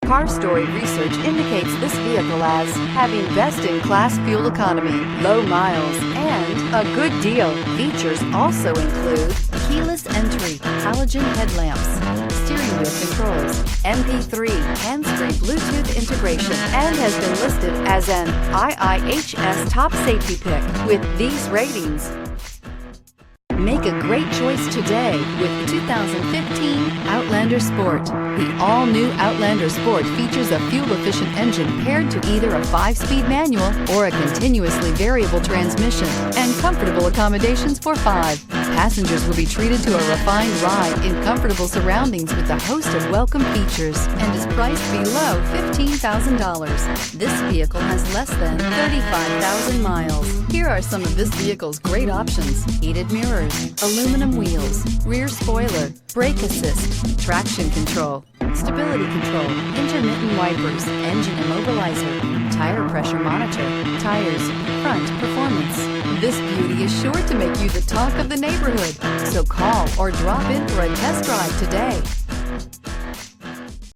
Car Story research indicates this vehicle as having best-in-class fuel economy, low miles, and a good deal. Features also include keyless entry, halogen headlamps, steering wheel controls, MP3, hands-free Bluetooth integration, and has been listed as an IIHS top safety pick with these ratings. Make a great choice today with the 2015 Outlander Sport. The all-new Outlander Sport features a fuel-efficient engine paired to either a 5-speed manual or a continuously variable transmission and comfortable accommodations for 5. Passengers will be treated to a refined ride in comfortable surroundings with a host of welcome features and is priced below $15,000. This vehicle has less than 35,000 miles. Here are some of this vehicle's great options: heated mirrors, aluminum wheels, rear spoiler, brake assist, traction control, stability control, intermittent wipers, engine immobilizer, tire pressure monitor, tires, front performance. This beauty is sure to make you the talk of the neighborhood. So call or drop in for a test drive today.